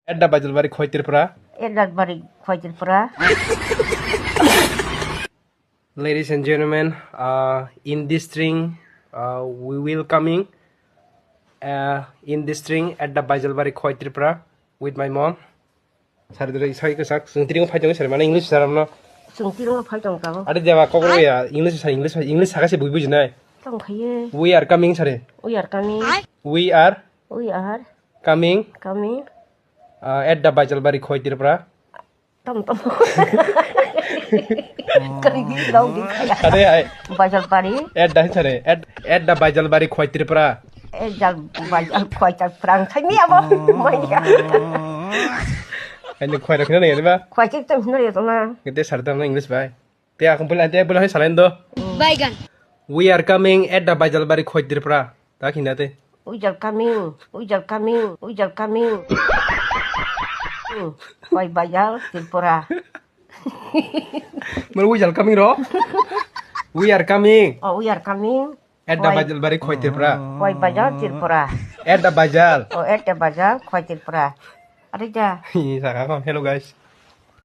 Edda Bajalbari Khoitirpura. Edalbari Khoitirpura. Ladies and gentlemen, in this string, we will coming in this string at the Bajalbari Khoitirpura with my mom. Sardu sai ka sak sungtring phajong sar mana English saram no. Sungtirong phajong ka. Ade dewa kokro ya English sagase buibu jinai. Tong khaye. We are coming sare. We are coming. We are We are coming coming. at the Bajalbari Khoitirpura. Tom. Kerigi daw di kaya. Ade ai Bajalbari. at the Bajalbari Khoitirpura. Bajal Khoitirpura. Sai mi abo. Mai ya. Anh khoai được cái này ba. Khoai chik tong nari to na. Kita sartam na English ba. Tia akong pula hai salendo. Baigan. We are coming at the Bajalbari Khoitirpura. Ta kinate. We are coming. We are coming. We are coming. Khoi Bajal Tirpura. Mal we are coming ro. We are coming Oh, we are coming. at the Bajalbari Khoitirpura. Khoi Bajal Tirpura. At the Bajal. Oh, at the Bajal Khoitirpura. Ada ja. Saka ko. Hello guys.